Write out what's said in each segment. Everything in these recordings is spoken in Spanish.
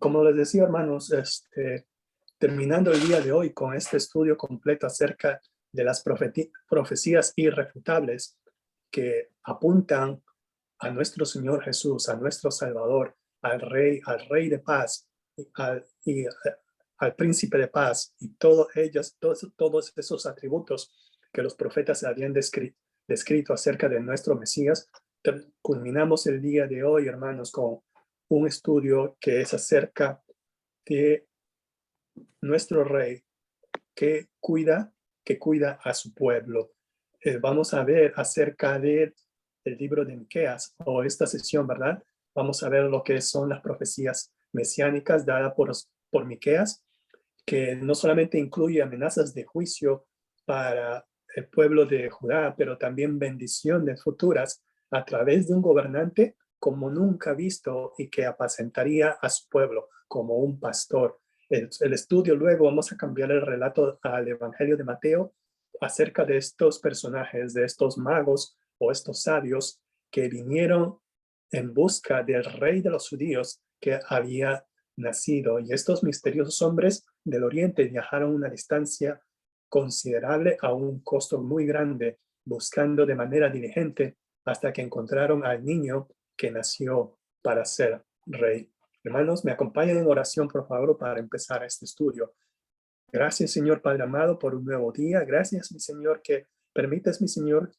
como les decía, hermanos, terminando el día de hoy con este estudio completo acerca de las profecías irrefutables que apuntan a nuestro Señor Jesús, a nuestro Salvador, al Rey de paz, al Príncipe de paz, y todos esos atributos que los profetas habían descrito acerca de nuestro Mesías. Culminamos el día de hoy, hermanos, con un estudio que es acerca de nuestro Rey que cuida a su pueblo. Vamos a ver acerca del libro de Miqueas, o esta sesión, ¿verdad? Vamos a ver lo que son las profecías mesiánicas dadas por Miqueas, que no solamente incluye amenazas de juicio para el pueblo de Judá, pero también bendiciones futuras a través de un gobernante como nunca visto y que apacentaría a su pueblo como un pastor. El estudio luego vamos a cambiar el relato al Evangelio de Mateo acerca de estos personajes, de estos magos o estos sabios que vinieron en busca del rey de los judíos que había nacido. Y estos misteriosos hombres del oriente viajaron una distancia considerable a un costo muy grande, buscando de manera diligente hasta que encontraron al niño que nació para ser rey. Hermanos, me acompañan en oración, por favor, para empezar este estudio. Gracias, Señor Padre amado, por un nuevo día. Gracias, mi Señor, que permites, mi Señor,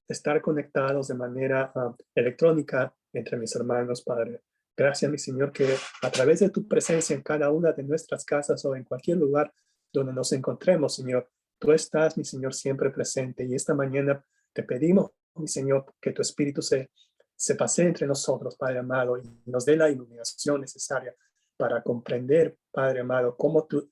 estar conectados de manera electrónica entre mis hermanos, Padre. Gracias, mi Señor, que a través de tu presencia en cada una de nuestras casas o en cualquier lugar donde nos encontremos, Señor, tú estás, mi Señor, siempre presente. Y esta mañana te pedimos, mi Señor, que tu Espíritu se pase entre nosotros, Padre amado, y nos dé la iluminación necesaria para comprender, Padre amado, cómo tu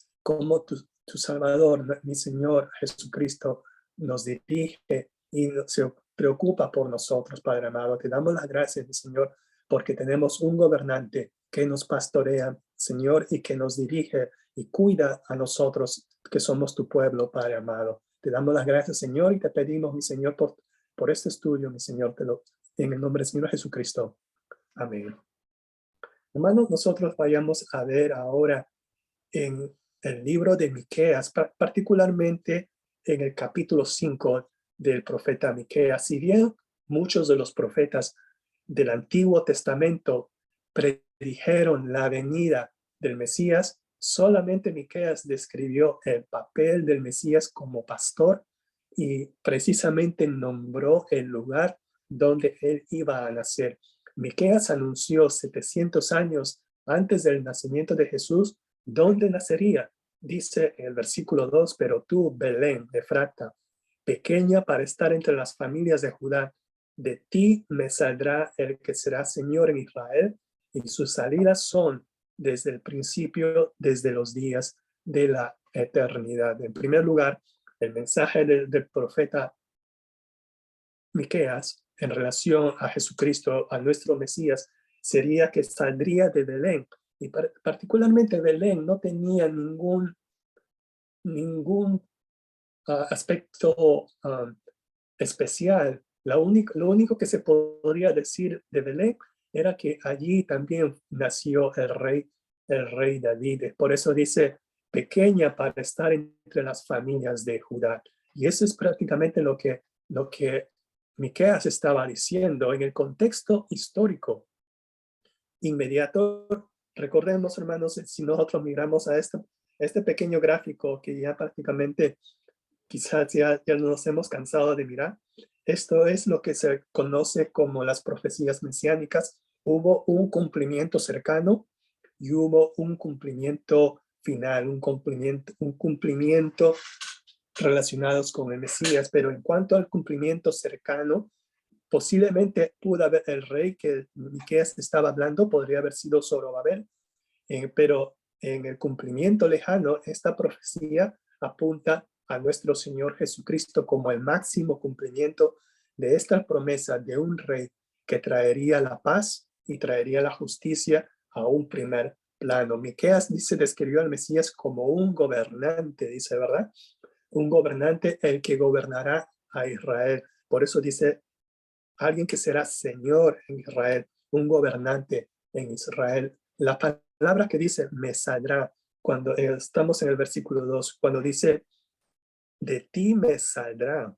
Salvador, mi Señor Jesucristo, nos dirige y se preocupa por nosotros, Padre amado. Te damos las gracias, mi Señor, porque tenemos un gobernante que nos pastorea, Señor, y que nos dirige y cuida a nosotros, que somos tu pueblo, Padre amado. Te damos las gracias, Señor, y te pedimos, mi Señor, por este estudio, mi Señor, en el nombre del Señor Jesucristo. Amén. Hermanos, nosotros vayamos a ver ahora en el libro de Miqueas, particularmente en el capítulo 5 del profeta Miqueas. Si bien muchos de los profetas del Antiguo Testamento predijeron la venida del Mesías, solamente Miqueas describió el papel del Mesías como pastor y precisamente nombró el lugar donde él iba a nacer. Miqueas anunció 700 años antes del nacimiento de Jesús dónde nacería. Dice en el versículo 2, pero tú, Belén, Efrata, pequeña para estar entre las familias de Judá, de ti me saldrá el que será Señor en Israel, y sus salidas son desde el principio, desde los días de la eternidad. En primer lugar, el mensaje del profeta Miqueas en relación a Jesucristo, a nuestro Mesías, sería que saldría de Belén. Y particularmente Belén no tenía ningún aspecto especial. Lo único que se podría decir de Belén era que allí también nació el rey David. Por eso dice, pequeña para estar entre las familias de Judá. Y eso es prácticamente lo que Miqueas estaba diciendo en el contexto histórico inmediato. Recordemos, hermanos, si nosotros miramos a este pequeño gráfico que ya prácticamente quizás ya nos hemos cansado de mirar, esto es lo que se conoce como las profecías mesiánicas. Hubo un cumplimiento cercano y hubo un cumplimiento final, un cumplimiento relacionados con el Mesías, pero en cuanto al cumplimiento cercano, posiblemente pudo haber el rey que Miqueas estaba hablando, podría haber sido Zorobabel, pero en el cumplimiento lejano, esta profecía apunta a nuestro Señor Jesucristo como el máximo cumplimiento de esta promesa de un rey que traería la paz y traería la justicia a un primer plano. Miqueas describió al Mesías como un gobernante, dice, ¿verdad? Un gobernante, el que gobernará a Israel. Por eso dice, alguien que será Señor en Israel, un gobernante en Israel. La palabra que dice me saldrá, cuando estamos en el versículo 2, cuando dice de ti me saldrá,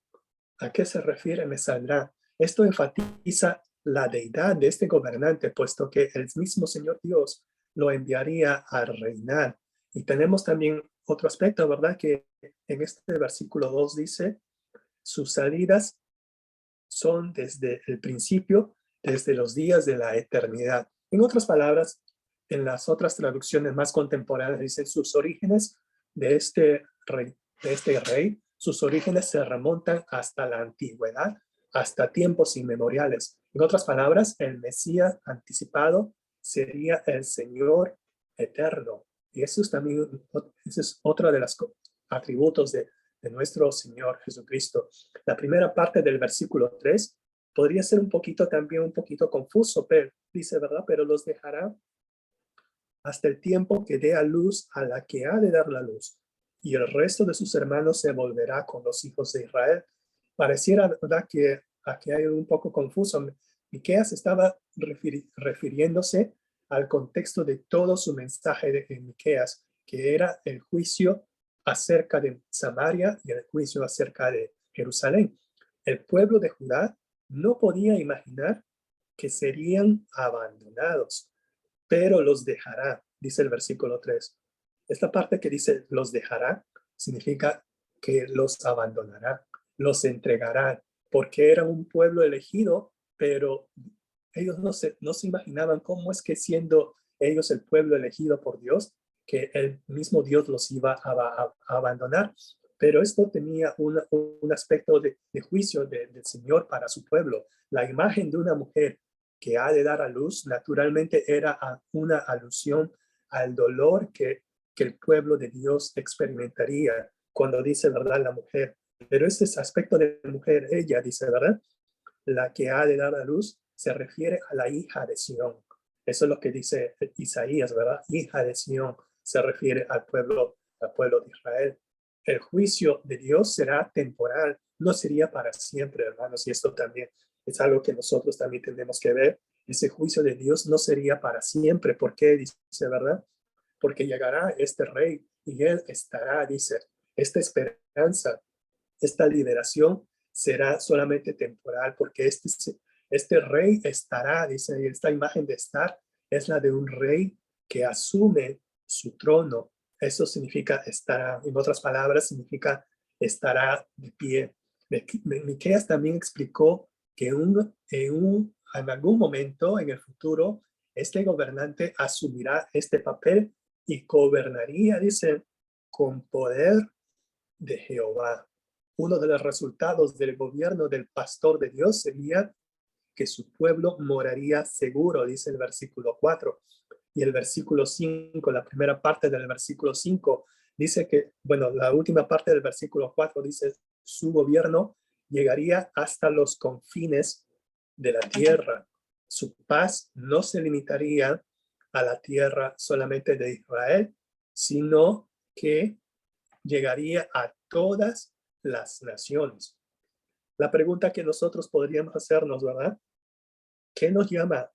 ¿a qué se refiere me saldrá? Esto enfatiza la deidad de este gobernante, puesto que el mismo Señor Dios lo enviaría a reinar. Y tenemos también otro aspecto, ¿verdad? Que en este versículo 2 dice, sus salidas son desde el principio, desde los días de la eternidad. En otras palabras, en las otras traducciones más contemporáneas dicen sus orígenes de este rey, sus orígenes se remontan hasta la antigüedad, hasta tiempos inmemoriales. En otras palabras, el Mesías anticipado sería el Señor eterno. Y eso es también, ese es otro de los atributos de nuestro Señor Jesucristo. La primera parte del versículo 3 podría ser también un poquito confuso, pero dice, ¿verdad? Pero los dejará hasta el tiempo que dé a luz a la que ha de dar la luz, y el resto de sus hermanos se volverá con los hijos de Israel. Pareciera, ¿verdad?, que aquí hay un poco confuso. Miqueas estaba refiriéndose al contexto de todo su mensaje de Miqueas, que era el juicio acerca de Samaria y el juicio acerca de Jerusalén. El pueblo de Judá no podía imaginar que serían abandonados, pero los dejará, dice el versículo 3. Esta parte que dice los dejará significa que los abandonará, los entregará, porque eran un pueblo elegido, pero ellos no se imaginaban cómo es que siendo ellos el pueblo elegido por Dios, que el mismo Dios los iba a abandonar. Pero esto tenía un aspecto de juicio del Señor para su pueblo. La imagen de una mujer que ha de dar a luz, naturalmente era una alusión al dolor que el pueblo de Dios experimentaría cuando dice, ¿verdad?, la mujer. Pero este aspecto de mujer, ella dice, ¿verdad?, la que ha de dar a luz, se refiere a la hija de Sión. Eso es lo que dice Isaías, ¿verdad? Hija de Sión se refiere al pueblo de Israel. El juicio de Dios será temporal, no sería para siempre, hermanos, y esto también es algo que nosotros también tenemos que ver. Ese juicio de Dios no sería para siempre. ¿Por qué? Dice, ¿verdad? Porque llegará este rey y él estará, dice, esta esperanza, esta liberación será solamente temporal, porque este rey estará, dice, y esta imagen de estar es la de un rey que asume su trono. Eso significa estará, en otras palabras, significa estará de pie. Miqueas también explicó que en algún momento en el futuro, este gobernante asumirá este papel y gobernaría, dice, con poder de Jehová. Uno de los resultados del gobierno del pastor de Dios sería que su pueblo moraría seguro, dice el versículo 4. Y el versículo 5, la primera parte del versículo 5, dice que, bueno, la última parte del versículo 4 dice, su gobierno llegaría hasta los confines de la tierra. Su paz no se limitaría a la tierra solamente de Israel, sino que llegaría a todas las naciones. La pregunta que nosotros podríamos hacernos, ¿verdad? ¿Qué nos llama?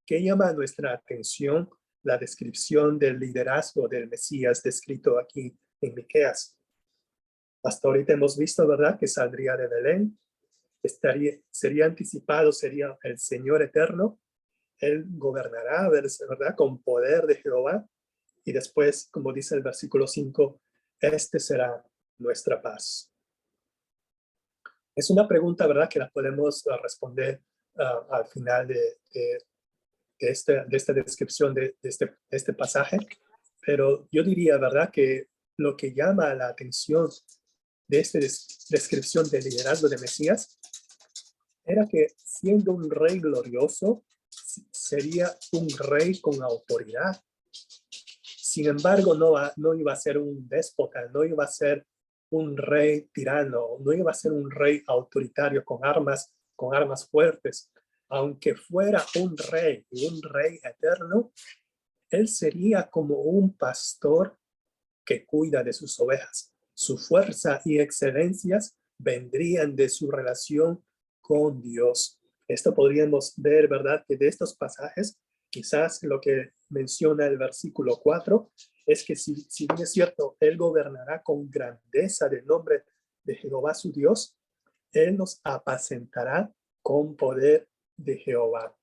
¿Qué llama nuestra atención la descripción del liderazgo del Mesías descrito aquí en Miqueas? Hasta ahorita hemos visto, ¿verdad?, que saldría de Belén, sería anticipado, sería el Señor eterno, él gobernará, ¿verdad?, con poder de Jehová, y después, como dice el versículo 5, este será nuestra paz. Es una pregunta, ¿verdad?, que la podemos responder al final de esta descripción de este pasaje, pero yo diría, ¿verdad?, que lo que llama la atención de esta descripción del liderazgo de Mesías era que siendo un rey glorioso, sería un rey con autoridad. Sin embargo, no iba a ser un déspota, no iba a ser un rey tirano, no iba a ser un rey autoritario con armas fuertes. Aunque fuera un rey y un rey eterno, él sería como un pastor que cuida de sus ovejas. Su fuerza y excelencias vendrían de su relación con Dios. Esto podríamos ver, ¿verdad?, que de estos pasajes Quizás lo que menciona el versículo 4 es que si bien es cierto, Él gobernará con grandeza del nombre de Jehová su Dios, Él nos apacentará con poder de Jehová.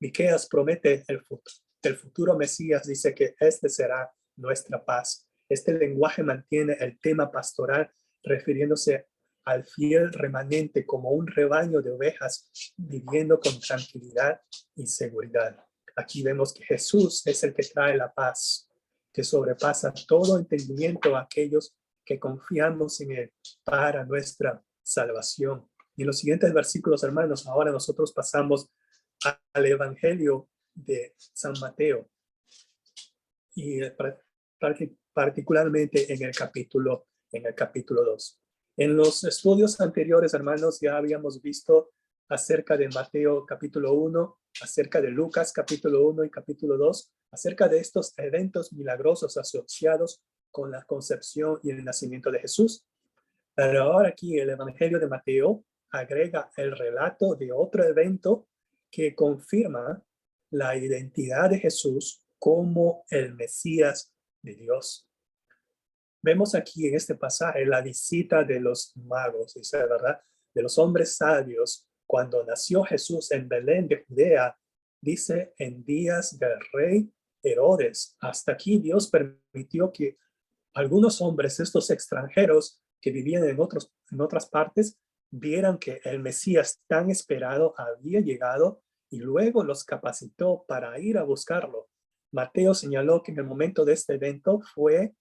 Miqueas promete el futuro Mesías, dice que este será nuestra paz. Este lenguaje mantiene el tema pastoral refiriéndose al fiel remanente como un rebaño de ovejas viviendo con tranquilidad y seguridad. Aquí vemos que Jesús es el que trae la paz, que sobrepasa todo entendimiento a aquellos que confiamos en Él para nuestra salvación. Y en los siguientes versículos, hermanos, ahora nosotros pasamos al Evangelio de San Mateo y particularmente en el capítulo 2. En los estudios anteriores, hermanos, ya habíamos visto acerca de Mateo capítulo 1, acerca de Lucas capítulo 1 y capítulo 2, acerca de estos eventos milagrosos asociados con la concepción y el nacimiento de Jesús. Pero ahora aquí el Evangelio de Mateo agrega el relato de otro evento que confirma la identidad de Jesús como el Mesías de Dios. Vemos aquí en este pasaje la visita de los magos, dice, ¿verdad? De los hombres sabios, cuando nació Jesús en Belén de Judea, dice, en días del rey Herodes. Hasta aquí Dios permitió que algunos hombres, estos extranjeros que vivían en otras partes, vieran que el Mesías tan esperado había llegado y luego los capacitó para ir a buscarlo. Mateo señaló que en el momento de este evento fue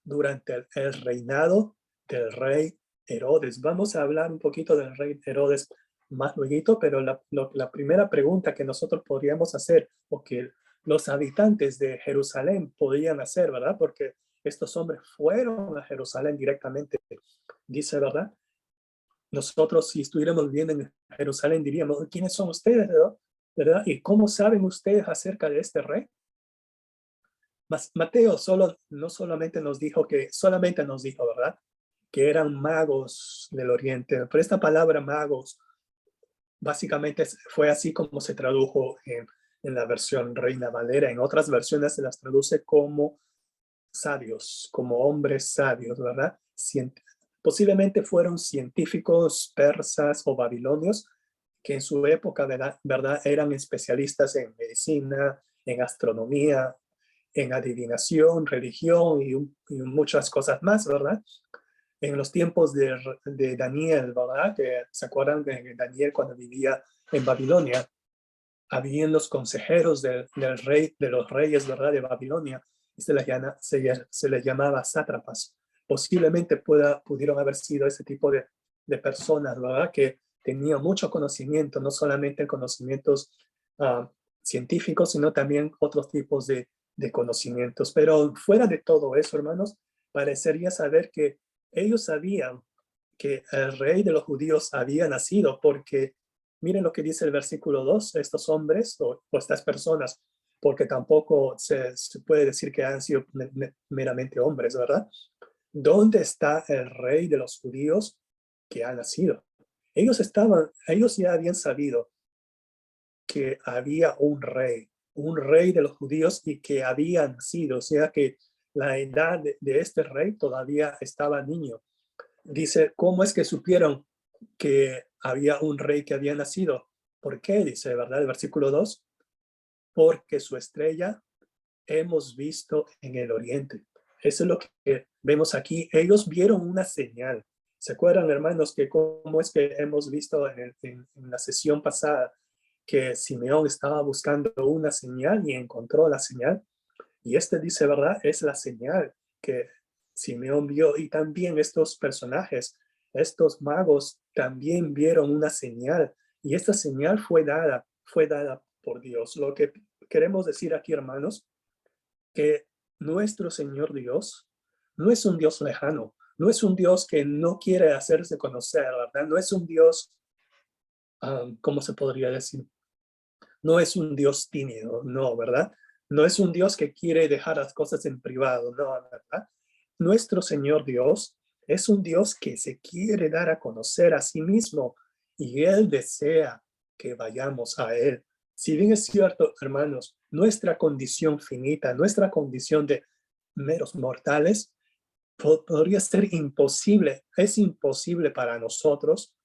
durante el reinado del rey Herodes. Vamos a hablar un poquito del rey Herodes más luego, pero la primera pregunta que nosotros podríamos hacer, o que los habitantes de Jerusalén podrían hacer, ¿verdad? Porque estos hombres fueron a Jerusalén directamente, dice, ¿verdad? Nosotros, si estuviéramos viviendo en Jerusalén, diríamos, ¿quiénes son ustedes, ¿verdad? ¿Y cómo saben ustedes acerca de este rey? Mateo no solamente nos dijo, ¿verdad? Que eran magos del oriente, pero esta palabra magos básicamente fue así como se tradujo en la versión Reina Valera. En otras versiones se las traduce como sabios, como hombres sabios, ¿verdad? Posiblemente fueron científicos persas o babilonios que en su época, ¿verdad? Eran especialistas en medicina, en astronomía, en adivinación, religión y muchas cosas más, ¿verdad? En los tiempos de Daniel, ¿verdad? Que se acuerdan de Daniel cuando vivía en Babilonia, habían los consejeros del rey, de los reyes, ¿verdad? De Babilonia, y se les llamaba sátrapas. Posiblemente pudieron haber sido ese tipo de personas, ¿verdad? Que tenían mucho conocimiento, no solamente conocimientos científicos, sino también otros tipos de conocimientos. Pero fuera de todo eso, hermanos, parecería saber que ellos sabían que el rey de los judíos había nacido, porque miren lo que dice el versículo 2, estos hombres o estas personas, porque tampoco se puede decir que han sido meramente hombres, ¿verdad? ¿Dónde está el rey de los judíos que ha nacido? Ellos ya habían sabido que había un rey de los judíos y que había nacido, o sea que la edad de este rey todavía estaba niño. Dice, ¿cómo es que supieron que había un rey que había nacido? ¿Por qué? Dice, ¿verdad? El versículo 2, porque su estrella hemos visto en el oriente. Eso es lo que vemos aquí. Ellos vieron una señal. ¿Se acuerdan, hermanos, que cómo es que hemos visto en la sesión pasada que Simeón estaba buscando una señal y encontró la señal? Y este dice, ¿verdad? Es la señal que Simeón vio, y también estos personajes, estos magos también vieron una señal, y esta señal fue dada por Dios. Lo que queremos decir aquí, hermanos, que nuestro Señor Dios no es un Dios lejano, no es un Dios que no quiere hacerse conocer, ¿verdad? No es un Dios, ¿cómo se podría decir? No es un Dios tímido, no, ¿verdad? No es un Dios que quiere dejar las cosas en privado, no, ¿verdad? Nuestro Señor Dios es un Dios que se quiere dar a conocer a sí mismo y Él desea que vayamos a Él. Si bien es cierto, hermanos, nuestra condición finita, nuestra condición de meros mortales, podría ser imposible, es imposible para nosotros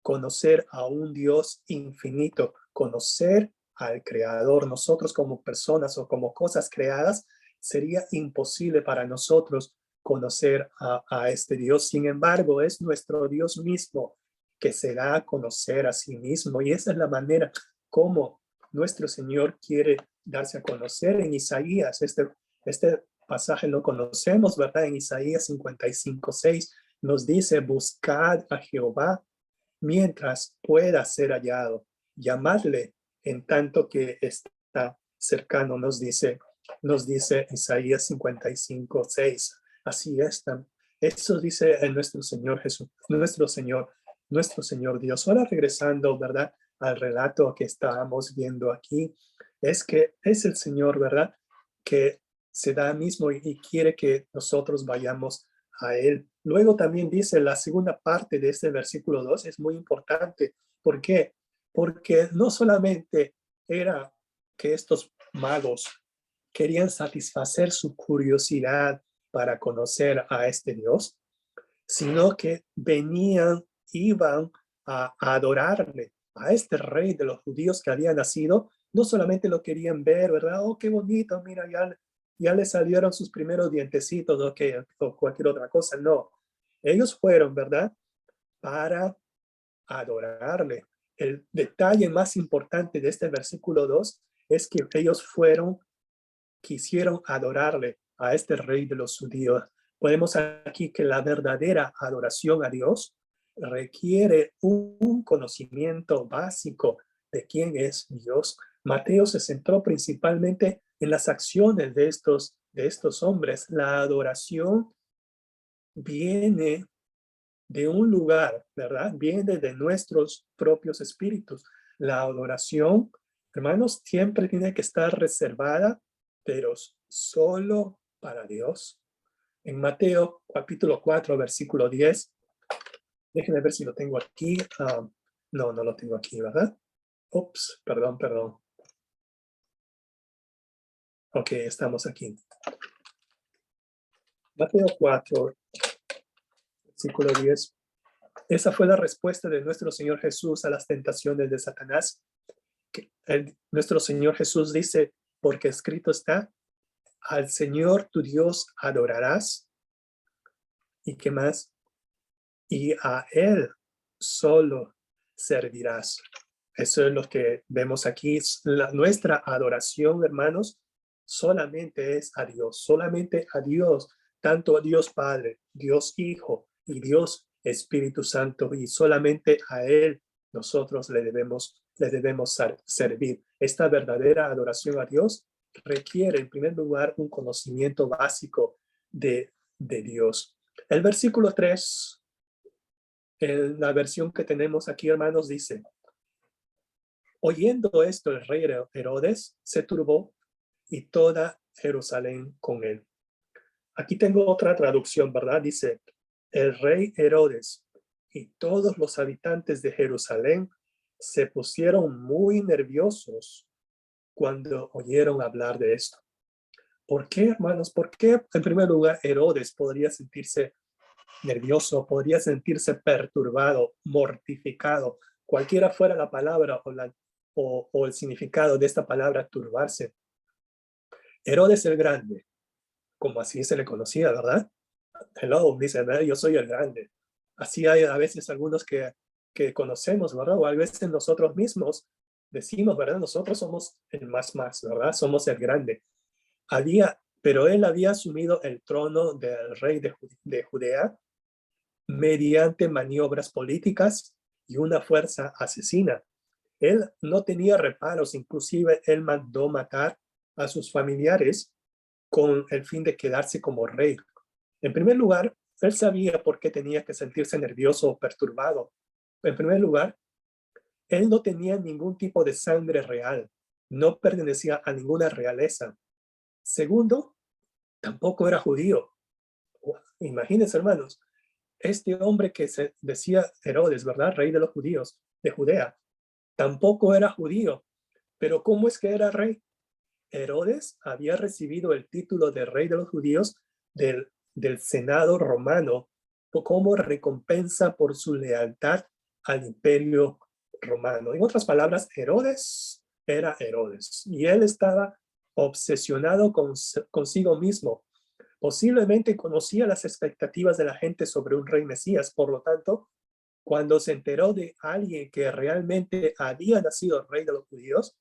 conocer a un Dios infinito, conocer al Creador. Nosotros como personas o como cosas creadas, sería imposible para nosotros conocer a este Dios. Sin embargo, es nuestro Dios mismo que se da a conocer a sí mismo. Y esa es la manera como nuestro Señor quiere darse a conocer en Isaías. Este pasaje lo conocemos, ¿verdad? En Isaías 55:6 nos dice: buscad a Jehová mientras pueda ser hallado, llamadle en tanto que está cercano, nos dice Isaías 55:6. Así es, eso dice nuestro Señor Jesús, nuestro Señor Dios. Ahora regresando, ¿verdad?, al relato que estábamos viendo aquí, es que es el Señor, ¿verdad?, que se da mismo y quiere que nosotros vayamos a Él. Luego también dice la segunda parte de este versículo 2, es muy importante. ¿Por qué? Porque no solamente era que estos magos querían satisfacer su curiosidad para conocer a este Dios, sino que iban a adorarle, a este rey de los judíos que había nacido. No solamente lo querían ver, ¿verdad? Oh, qué bonito, mira, ya le salieron sus primeros dientecitos, o cualquier otra cosa. No, ellos fueron, ¿verdad?, para adorarle. El detalle más importante de este versículo 2 es que ellos quisieron adorarle a este rey de los judíos. Podemos aquí que la verdadera adoración a Dios requiere un conocimiento básico de quién es Dios. Mateo se centró principalmente en las acciones de estos hombres. La adoración viene de un lugar, ¿verdad? Viene de nuestros propios espíritus. La adoración, hermanos, siempre tiene que estar reservada, pero solo para Dios. En Mateo capítulo 4, versículo 10, déjenme ver si lo tengo aquí. No lo tengo aquí, ¿verdad? Ups, perdón. Ok, estamos aquí. Mateo 4, versículo 10. Esa fue la respuesta de nuestro Señor Jesús a las tentaciones de Satanás. Nuestro Señor Jesús dice: porque escrito está, al Señor tu Dios adorarás, y qué más, y a Él solo servirás. Eso es lo que vemos aquí. Nuestra adoración, hermanos, solamente es a Dios, solamente a Dios, tanto a Dios Padre, Dios Hijo y Dios Espíritu Santo, y solamente a Él nosotros le debemos servir. Esta verdadera adoración a Dios requiere, en primer lugar, un conocimiento básico de Dios. El versículo 3, en la versión que tenemos aquí, hermanos, dice: oyendo esto, el rey Herodes se turbó y toda Jerusalén con él. Aquí tengo otra traducción, ¿verdad? Dice: el rey Herodes y todos los habitantes de Jerusalén se pusieron muy nerviosos cuando oyeron hablar de esto. ¿Por qué, hermanos? ¿Por qué, en primer lugar, Herodes podría sentirse nervioso, podría sentirse perturbado, mortificado, cualquiera fuera la palabra o el significado de esta palabra turbarse? Herodes el Grande, como así se le conocía, ¿verdad? Hello, dice: yo soy el grande. Así hay a veces algunos que conocemos, ¿verdad? O a veces nosotros mismos decimos, ¿verdad? Nosotros somos el más, ¿verdad? Somos el grande. Pero él había asumido el trono del rey de Judea mediante maniobras políticas y una fuerza asesina. Él no tenía reparos, inclusive él mandó matar a sus familiares con el fin de quedarse como rey. En primer lugar, él sabía por qué tenía que sentirse nervioso o perturbado. En primer lugar, él no tenía ningún tipo de sangre real, no pertenecía a ninguna realeza. Segundo, tampoco era judío. Imagínense, hermanos, este hombre que se decía Herodes, ¿verdad? Rey de los judíos, de Judea, tampoco era judío. Pero ¿cómo es que era rey? Herodes había recibido el título de rey de los judíos del Senado romano como recompensa por su lealtad al imperio romano. En otras palabras, Herodes era Herodes y él estaba obsesionado consigo mismo. Posiblemente conocía las expectativas de la gente sobre un rey Mesías. Por lo tanto, cuando se enteró de alguien que realmente había nacido rey de los judíos,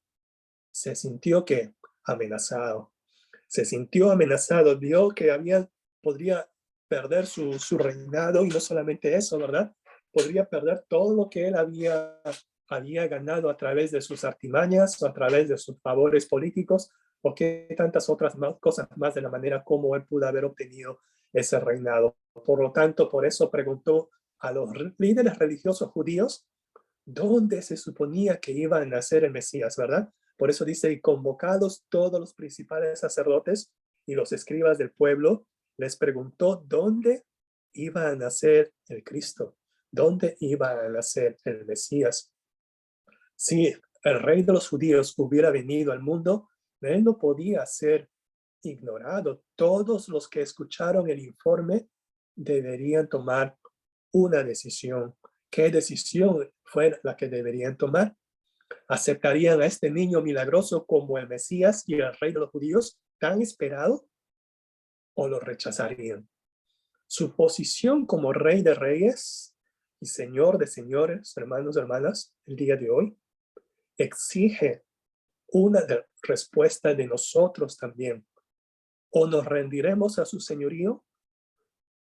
se sintió que amenazado. Se sintió amenazado, vio que podría perder su reinado, y no solamente eso, ¿verdad? Podría perder todo lo que él había ganado a través de sus artimañas o a través de sus favores políticos, o que tantas otras cosas más, de la manera como él pudo haber obtenido ese reinado. Por lo tanto, por eso preguntó a los líderes religiosos judíos dónde se suponía que iba a nacer el Mesías, ¿verdad? Por eso dice, y convocados todos los principales sacerdotes y los escribas del pueblo, les preguntó dónde iba a nacer el Cristo, dónde iba a nacer el Mesías. Si el rey de los judíos hubiera venido al mundo, él no podía ser ignorado. Todos los que escucharon el informe deberían tomar una decisión. ¿Qué decisión fue la que deberían tomar? ¿Aceptarían a este niño milagroso como el Mesías y el rey de los judíos tan esperado, o lo rechazarían? Su posición como rey de reyes y señor de señores, hermanos y hermanas, el día de hoy, exige una respuesta de nosotros también. O nos rendiremos a su señorío,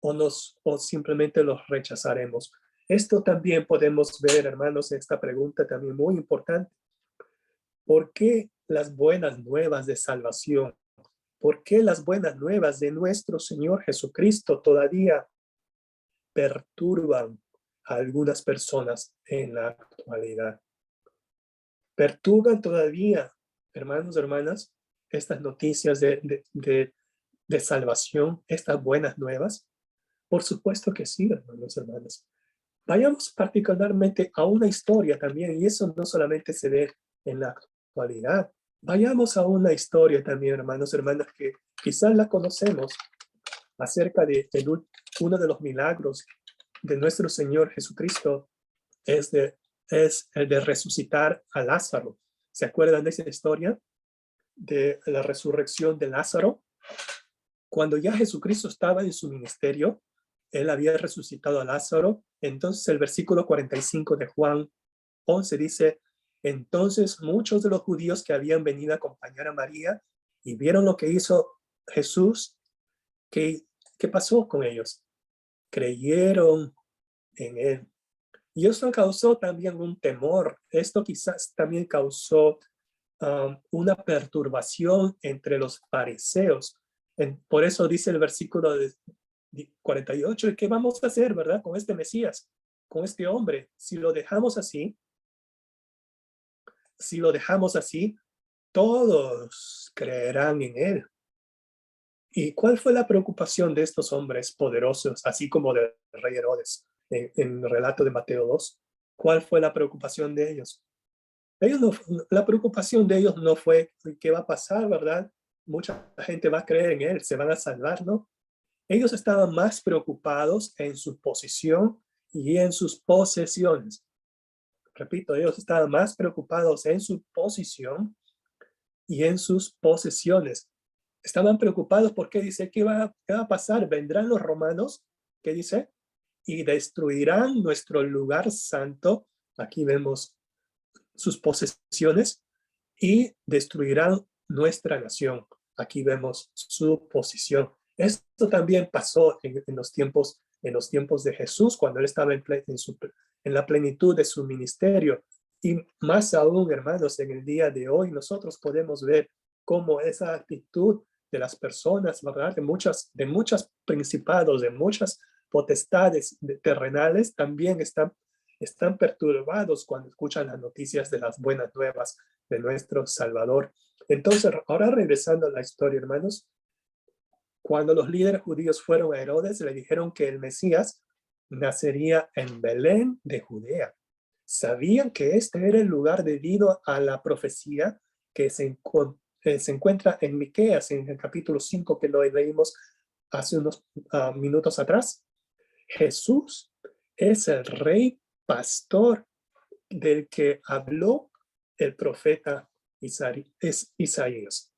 o simplemente los rechazaremos. Esto también podemos ver, hermanos, esta pregunta también muy importante. ¿Por qué las buenas nuevas de salvación? ¿Por qué las buenas nuevas de nuestro Señor Jesucristo todavía perturban a algunas personas en la actualidad? ¿Perturban todavía, hermanos y hermanas, estas noticias de salvación, estas buenas nuevas? Por supuesto que sí, hermanos y hermanas. Vayamos particularmente a una historia también, y eso no solamente se ve en la actualidad. Vayamos a una historia también, hermanos y hermanas, que quizás la conocemos, acerca de uno de los milagros de nuestro Señor Jesucristo, es el de resucitar a Lázaro. ¿Se acuerdan de esa historia de la resurrección de Lázaro? Cuando ya Jesucristo estaba en su ministerio, él había resucitado a Lázaro. Entonces el versículo 45 de Juan 11 dice, entonces muchos de los judíos que habían venido a acompañar a María y vieron lo que hizo Jesús, ¿qué pasó con ellos? Creyeron en él. Y eso causó también un temor. Esto quizás también causó una perturbación entre los fariseos. Por eso dice el versículo 48, ¿qué vamos a hacer, verdad, con este Mesías, con este hombre? Si lo dejamos así, todos creerán en él. ¿Y cuál fue la preocupación de estos hombres poderosos, así como del rey Herodes, en el relato de Mateo 2? ¿Cuál fue la preocupación de ellos? La preocupación de ellos no fue qué va a pasar, ¿verdad? Mucha gente va a creer en él, se van a salvar, ¿no? Ellos estaban más preocupados en su posición y en sus posesiones. Repito, ellos estaban más preocupados en su posición y en sus posesiones. Estaban preocupados porque dice, ¿qué va a pasar? Vendrán los romanos, ¿qué dice? Y destruirán nuestro lugar santo. Aquí vemos sus posesiones, y destruirán nuestra nación. Aquí vemos su posición. Esto también pasó en los tiempos de Jesús, cuando él estaba en la plenitud de su ministerio. Y más aún, hermanos, en el día de hoy nosotros podemos ver cómo esa actitud de las personas, ¿verdad? De muchos principados, de muchas potestades terrenales, también están perturbados cuando escuchan las noticias de las buenas nuevas de nuestro Salvador. Entonces, ahora regresando a la historia, hermanos, cuando los líderes judíos fueron a Herodes, le dijeron que el Mesías nacería en Belén de Judea. Sabían que este era el lugar debido a la profecía que se encuentra en Miqueas, en el capítulo 5, que lo leímos hace unos minutos atrás. Jesús es el rey pastor del que habló el profeta Isaías.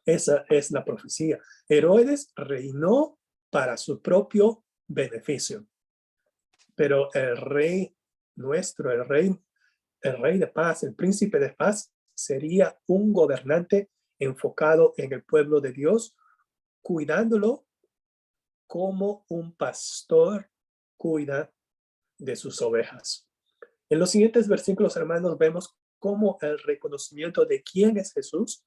Esa es la profecía. Herodes reinó para su propio beneficio, pero el rey nuestro, el rey de paz, el príncipe de paz, sería un gobernante enfocado en el pueblo de Dios, cuidándolo como un pastor cuida de sus ovejas. En los siguientes versículos, hermanos, vemos cómo el reconocimiento de quién es Jesús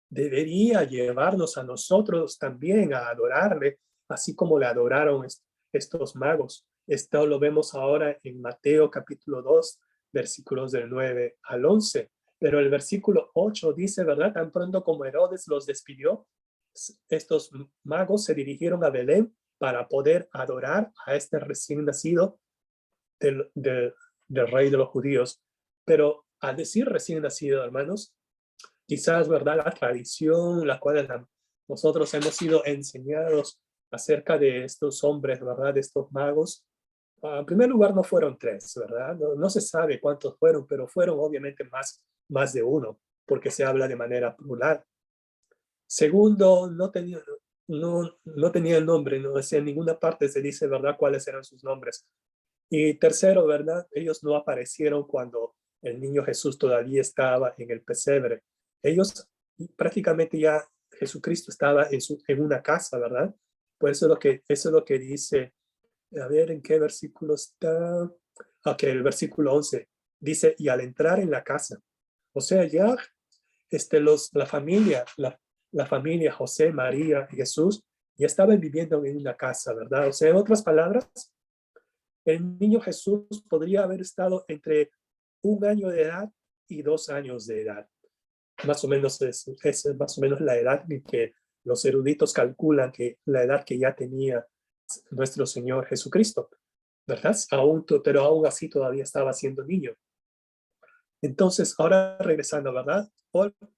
debería llevarnos a nosotros también a adorarle, así como le adoraron estos magos. Esto lo vemos ahora en Mateo capítulo 2, versículos del 9 al 11. Pero el versículo 8 dice, ¿verdad? Tan pronto como Herodes los despidió, estos magos se dirigieron a Belén para poder adorar a este recién nacido del rey de los judíos. Pero al decir recién nacido, hermanos, quizás, ¿verdad? La tradición, la cual nosotros hemos sido enseñados acerca de estos hombres, ¿verdad? De estos magos. En primer lugar, no fueron tres, ¿verdad? No se sabe cuántos fueron, pero fueron obviamente más de uno, porque se habla de manera plural. Segundo, no tenía el nombre, no decía en ninguna parte se dice, ¿verdad?, cuáles eran sus nombres. Y tercero, ¿verdad? Ellos no aparecieron cuando el niño Jesús todavía estaba en el pesebre. Ellos prácticamente ya Jesucristo estaba en una casa, ¿verdad? Por eso eso es lo que dice, a ver, ¿en qué versículo está? Ok, el versículo 11. Dice, y al entrar en la casa, o sea, ya la familia José, María y Jesús ya estaban viviendo en una casa, ¿verdad? O sea, en otras palabras, el niño Jesús podría haber estado entre 1 año de edad y 2 años de edad. Más o menos es más o menos la edad que los eruditos calculan que la edad que ya tenía nuestro Señor Jesucristo, ¿verdad? Pero aún así todavía estaba siendo niño. Entonces, ahora regresando, ¿verdad?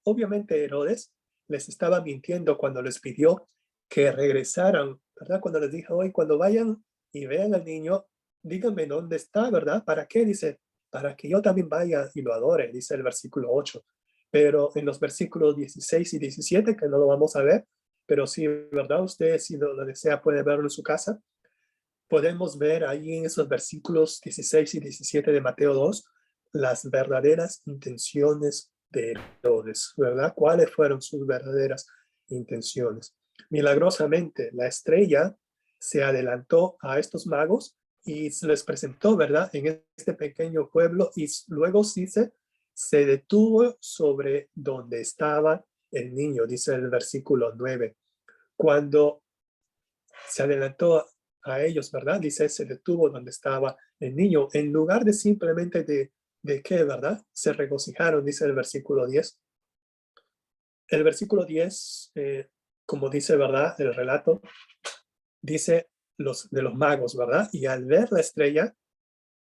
Obviamente Herodes les estaba mintiendo cuando les pidió que regresaran, ¿verdad? Cuando les dijo, hoy cuando vayan y vean al niño, díganme dónde está, ¿verdad? ¿Para qué? Dice, para que yo también vaya y lo adore, dice el versículo 8. Pero en los versículos 16 y 17, que no lo vamos a ver, pero sí, ¿verdad? Usted, si lo desea, puede verlo en su casa. Podemos ver ahí en esos versículos 16 y 17 de Mateo 2 las verdaderas intenciones de Herodes, ¿verdad? ¿Cuáles fueron sus verdaderas intenciones? Milagrosamente, la estrella se adelantó a estos magos y se les presentó, ¿verdad? En este pequeño pueblo y luego se detuvo sobre donde estaba el niño, dice el versículo 9. Cuando se adelantó a ellos, ¿verdad? Dice, se detuvo donde estaba el niño, en lugar de simplemente de qué, ¿verdad? Se regocijaron, dice el versículo 10. El versículo 10, como dice, ¿verdad? El relato, dice de los magos, ¿verdad? Y al ver la estrella,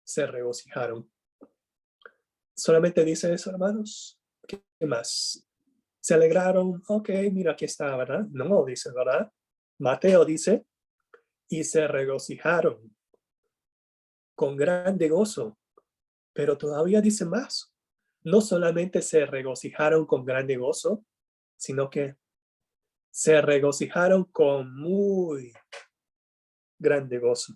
se regocijaron. Solamente dice eso, hermanos. ¿Qué más? Se alegraron, ok, mira, aquí está, ¿verdad? No, dice, ¿verdad? Mateo dice, y se regocijaron con grande gozo, pero todavía dice más. No solamente se regocijaron con grande gozo, sino que se regocijaron con muy grande gozo.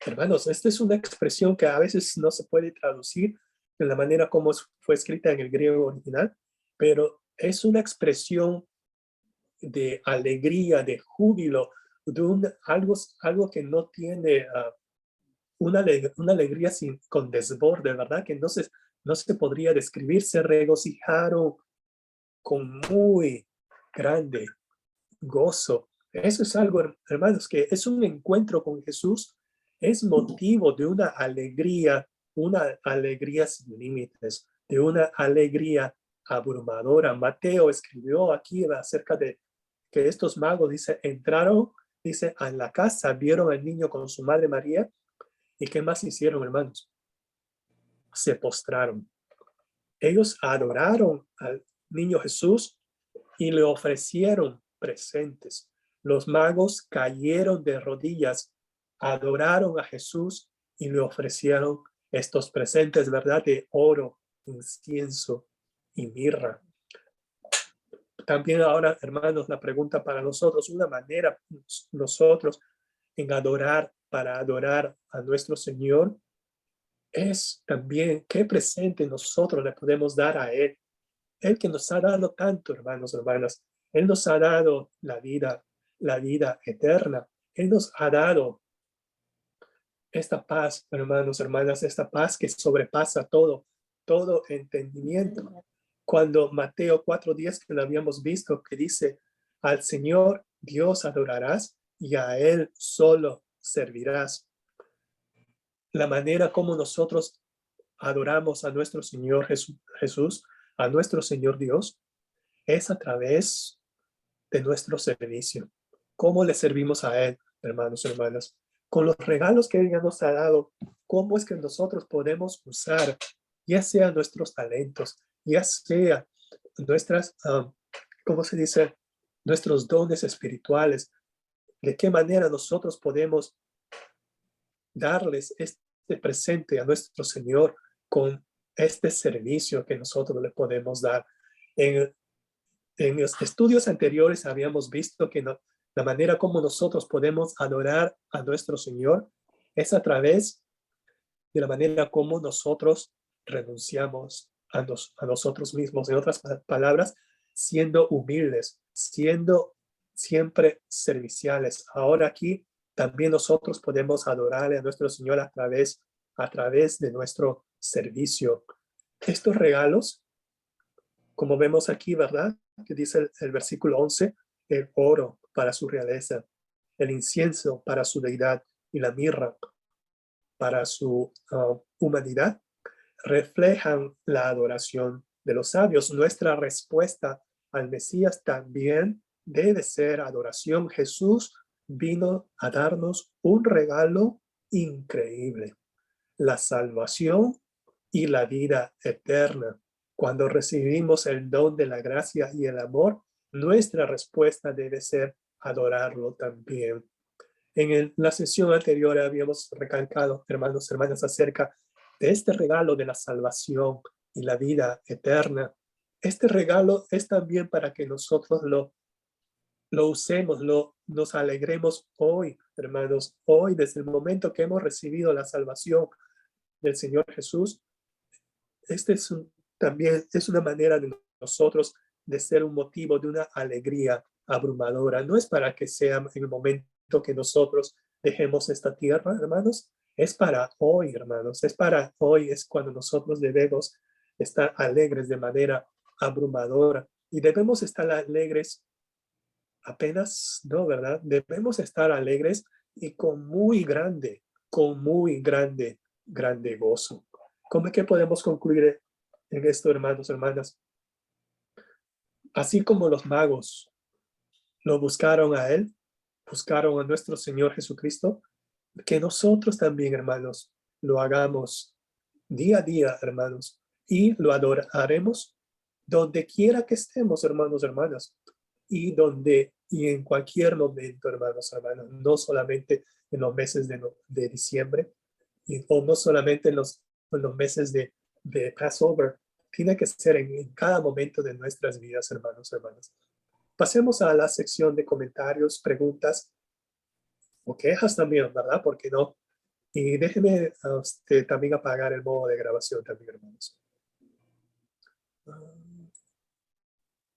Hermanos, esta es una expresión que a veces no se puede traducir de la manera como fue escrita en el griego original, pero es una expresión de alegría, de júbilo, de algo que no tiene una alegría con desborde, ¿verdad? Que no se podría describir. Se regocijaron con muy grande gozo. Eso es algo, hermanos, que es un encuentro con Jesús, es motivo de una alegría sin límites, de una alegría abrumadora. Mateo escribió aquí acerca de que estos magos, dice, entraron, dice, a la casa, vieron al niño con su madre María. ¿Y qué más hicieron, hermanos? Se postraron. Ellos adoraron al niño Jesús y le ofrecieron presentes. Los magos cayeron de rodillas, adoraron a Jesús y le ofrecieron estos presentes, ¿verdad? De oro, incienso y mirra. También ahora, hermanos, la pregunta para nosotros, una manera nosotros en adorar, para adorar a nuestro Señor, es también qué presente nosotros le podemos dar a Él. Él que nos ha dado tanto, hermanos, hermanas. Él nos ha dado la vida eterna. Él nos ha dado esta paz, hermanos, hermanas, esta paz que sobrepasa todo entendimiento. Cuando Mateo 4:10, que lo habíamos visto, que dice, al Señor Dios adorarás y a Él solo servirás. La manera como nosotros adoramos a nuestro Señor Jesús, a nuestro Señor Dios, es a través de nuestro servicio. ¿Cómo le servimos a Él, hermanos y hermanas? Con los regalos que Él ya nos ha dado, ¿cómo es que nosotros podemos usar, ya sea nuestros talentos, ya sea nuestras, ¿cómo se dice? Nuestros dones espirituales? ¿De qué manera nosotros podemos darles este presente a nuestro Señor con este servicio que nosotros le podemos dar? En los estudios anteriores habíamos visto que la manera como nosotros podemos adorar a nuestro Señor es a través de la manera como nosotros renunciamos a nosotros mismos. En otras palabras, siendo humildes, siendo siempre serviciales. Ahora aquí también nosotros podemos adorarle a nuestro Señor a través de nuestro servicio. Estos regalos, como vemos aquí, ¿verdad? Que dice el versículo 11, el oro para su realeza, el incienso para su deidad y la mirra para su humanidad, reflejan la adoración de los sabios. Nuestra respuesta al Mesías también debe ser adoración. Jesús vino a darnos un regalo increíble, la salvación y la vida eterna. Cuando recibimos el don de la gracia y el amor, nuestra respuesta debe ser adorarlo también. En la sesión anterior habíamos recalcado, hermanos y hermanas, acerca de este regalo de la salvación y la vida eterna. Este regalo es también para que nosotros lo usemos, nos alegremos hoy, hermanos, hoy desde el momento que hemos recibido la salvación del Señor Jesús. También es una manera de nosotros de ser un motivo de una alegría abrumadora. No es para que sea en el momento que nosotros dejemos esta tierra, hermanos. Es para hoy, hermanos. Es para hoy, es cuando nosotros debemos estar alegres de manera abrumadora. Y debemos estar alegres apenas, ¿no? ¿Verdad? Debemos estar alegres y con muy grande gozo. ¿Cómo es que podemos concluir en esto, hermanos, hermanas? Así como los magos lo buscaron a Él, buscaron a nuestro Señor Jesucristo, que nosotros también, hermanos, lo hagamos día a día, hermanos, y lo adoraremos donde quiera que estemos, hermanos, hermanas, y en cualquier momento, hermanos, hermanas, no solamente en los meses de diciembre, o no solamente en los meses de Passover, tiene que ser en cada momento de nuestras vidas, hermanos, hermanas. Pasemos a la sección de comentarios, preguntas o quejas también, ¿verdad? ¿Por qué no? Y déjenme también apagar el modo de grabación también, hermanos.